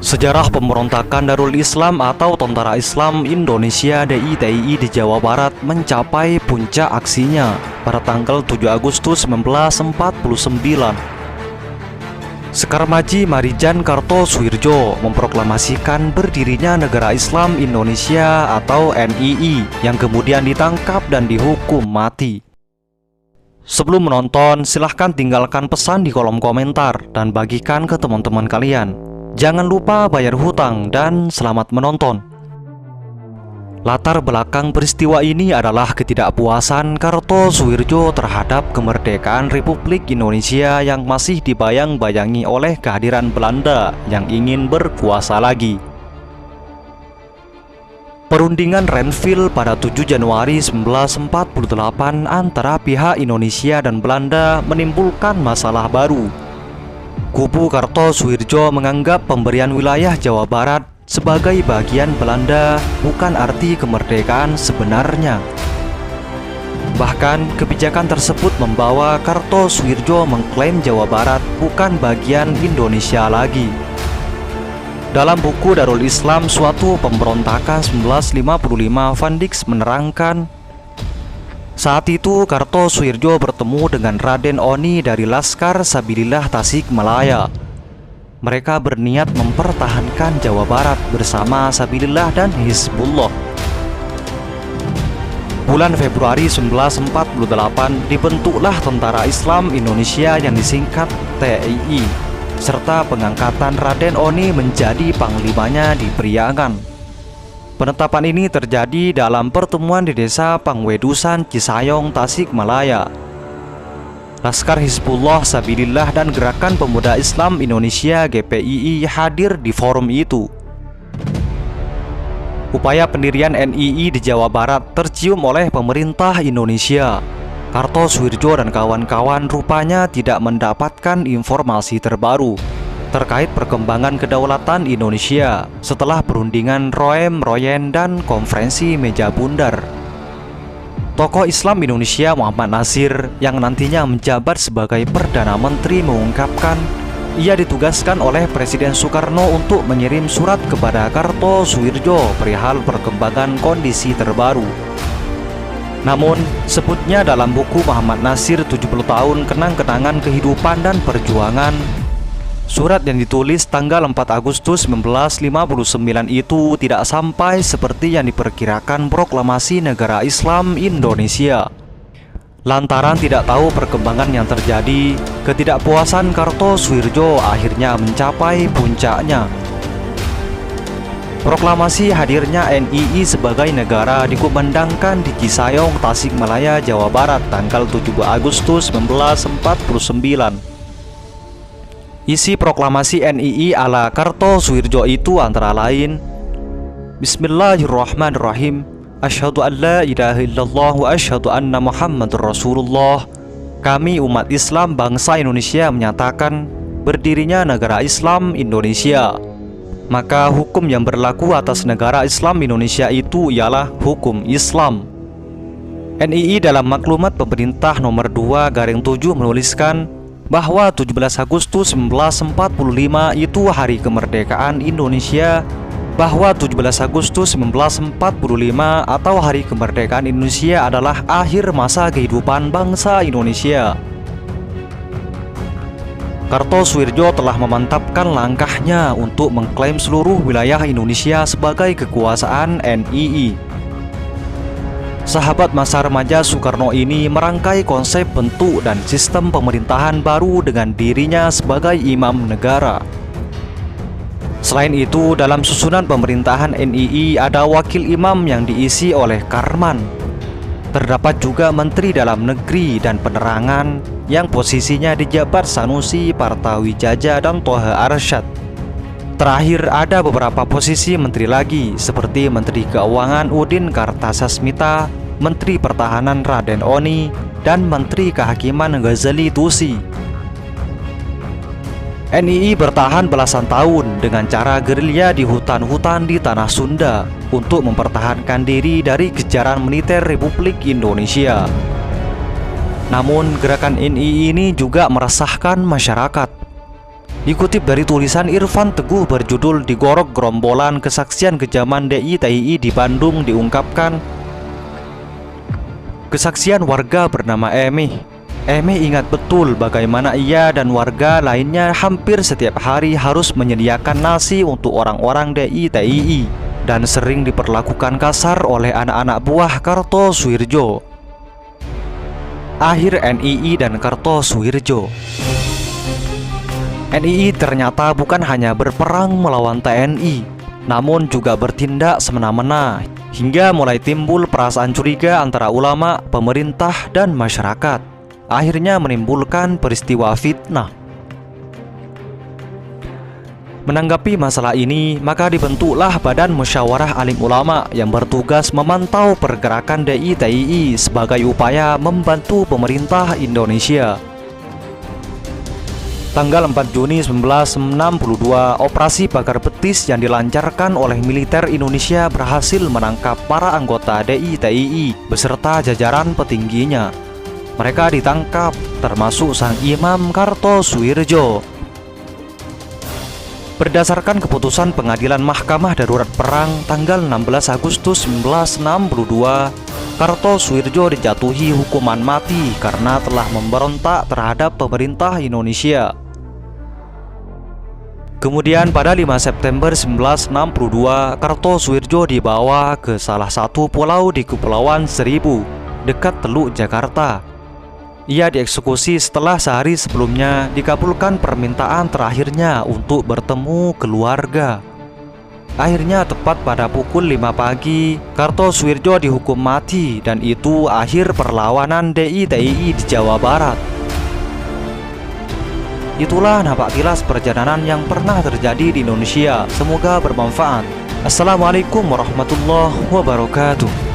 Sejarah pemberontakan Darul Islam atau Tentara Islam Indonesia (DITII) di Jawa Barat mencapai puncak aksinya pada tanggal 7 Agustus 1949. Sekar Maji Marijan Kartosoewirjo memproklamasikan berdirinya Negara Islam Indonesia atau NII yang kemudian ditangkap dan dihukum mati. Sebelum menonton, silahkan tinggalkan pesan di kolom komentar dan bagikan ke teman-teman kalian. Jangan lupa bayar hutang dan selamat menonton. Latar belakang peristiwa ini adalah ketidakpuasan Kartosoewirjo terhadap kemerdekaan Republik Indonesia yang masih dibayang-bayangi oleh kehadiran Belanda yang ingin berkuasa lagi. Perundingan Renville pada 7 Januari 1948 antara pihak Indonesia dan Belanda menimbulkan masalah baru. Kubu Kartosoewirjo menganggap pemberian wilayah Jawa Barat sebagai bagian Belanda bukan arti kemerdekaan sebenarnya. Bahkan kebijakan tersebut membawa Kartosoewirjo mengklaim Jawa Barat bukan bagian Indonesia lagi. Dalam buku Darul Islam Suatu Pemberontakan 1955, Van Dix menerangkan, saat itu Kartosoewirjo bertemu dengan Raden Oni dari Laskar Sabilillah Tasikmalaya. Mereka berniat mempertahankan Jawa Barat bersama Sabilillah dan Hizbullah. Bulan Februari 1948 dibentuklah Tentara Islam Indonesia yang disingkat TII, serta pengangkatan Raden Oni menjadi panglimanya di Priangan. Penetapan ini terjadi dalam pertemuan di desa Pangwedusan, Cisayong, Tasikmalaya. Laskar Hizbullah Sabilillah dan Gerakan Pemuda Islam Indonesia (GPII) hadir di forum itu. Upaya pendirian NII di Jawa Barat tercium oleh pemerintah Indonesia. Kartosoewirjo dan kawan-kawan rupanya tidak mendapatkan informasi terbaru terkait perkembangan kedaulatan Indonesia setelah perundingan Roem-Royen dan konferensi meja bundar. Tokoh Islam Indonesia Muhammad Nasir yang nantinya menjabat sebagai Perdana Menteri mengungkapkan ia ditugaskan oleh Presiden Soekarno untuk mengirim surat kepada Kartosoewirjo perihal perkembangan kondisi terbaru. Namun, sebutnya dalam buku Muhammad Nasir 70 tahun kenang-kenangan kehidupan dan perjuangan, surat yang ditulis tanggal 4 Agustus 1959 itu tidak sampai seperti yang diperkirakan proklamasi Negara Islam Indonesia. Lantaran tidak tahu perkembangan yang terjadi, ketidakpuasan Kartosoewirjo akhirnya mencapai puncaknya. Proklamasi hadirnya NII sebagai negara dikumandangkan di Cisayong, Tasikmalaya, Jawa Barat tanggal 7 Agustus 1949. Isi proklamasi NII ala Kartosoewirjo itu antara lain, Bismillahirrahmanirrahim, Asyhadu an la ilaha illallah wa asyhadu anna Muhammadur Rasulullah. Kami umat Islam bangsa Indonesia menyatakan berdirinya Negara Islam Indonesia. Maka hukum yang berlaku atas Negara Islam Indonesia itu ialah hukum Islam. NII dalam maklumat pemerintah nomor 2/7 menuliskan bahwa 17 Agustus 1945 itu hari kemerdekaan Indonesia, bahwa 17 Agustus 1945 atau hari kemerdekaan Indonesia adalah akhir masa kehidupan bangsa Indonesia. Kartosoewirjo telah memantapkan langkahnya untuk mengklaim seluruh wilayah Indonesia sebagai kekuasaan NII. Sahabat masa remaja Soekarno ini merangkai konsep bentuk dan sistem pemerintahan baru dengan dirinya sebagai imam negara. Selain itu, dalam susunan pemerintahan NII ada wakil imam yang diisi oleh Karman. Terdapat juga Menteri Dalam Negeri dan Penerangan yang posisinya dijabat Sanusi, Partawijaya, dan Toha Arsyad. Terakhir ada beberapa posisi menteri lagi seperti Menteri Keuangan Udin Kartasasmita, Menteri Pertahanan Raden Oni, dan Menteri Kehakiman Ghazali Tusi. NII bertahan belasan tahun dengan cara gerilya di hutan-hutan di tanah Sunda untuk mempertahankan diri dari kejaran militer Republik Indonesia. Namun gerakan NII ini juga meresahkan masyarakat. Dikutip dari tulisan Irfan Teguh berjudul "Digorok Gerombolan Kesaksian Kejaman DI/TII di Bandung" diungkapkan, kesaksian warga bernama Emih. Emih ingat betul bagaimana ia dan warga lainnya hampir setiap hari harus menyediakan nasi untuk orang-orang DI/TII dan sering diperlakukan kasar oleh anak-anak buah Kartosoewirjo. Akhir NII dan Kartosoewirjo. NII ternyata bukan hanya berperang melawan TNI, namun juga bertindak semena-mena, hingga mulai timbul perasaan curiga antara ulama, pemerintah, dan masyarakat. Akhirnya menimbulkan peristiwa fitnah. Menanggapi masalah ini, maka dibentuklah Badan Musyawarah Alim Ulama yang bertugas memantau pergerakan DI/TII sebagai upaya membantu pemerintah Indonesia. Tanggal 4 Juni 1962, operasi Pagar Betis yang dilancarkan oleh militer Indonesia berhasil menangkap para anggota DI/TII beserta jajaran petingginya. Mereka ditangkap, termasuk sang Imam Kartosoewirjo. Berdasarkan keputusan Pengadilan Mahkamah Darurat Perang tanggal 16 Agustus 1962, Kartosoewirjo dijatuhi hukuman mati karena telah memberontak terhadap pemerintah Indonesia. Kemudian pada 5 September 1962, Kartosoewirjo dibawa ke salah satu pulau di Kepulauan Seribu, dekat Teluk Jakarta. Ia dieksekusi setelah sehari sebelumnya dikabulkan permintaan terakhirnya untuk bertemu keluarga. Akhirnya tepat pada pukul 5 pagi, Kartosoewirjo dihukum mati dan itu akhir perlawanan DI/TII di Jawa Barat. Itulah napak tilas perjalanan yang pernah terjadi di Indonesia. Semoga bermanfaat. Assalamualaikum warahmatullahi wabarakatuh.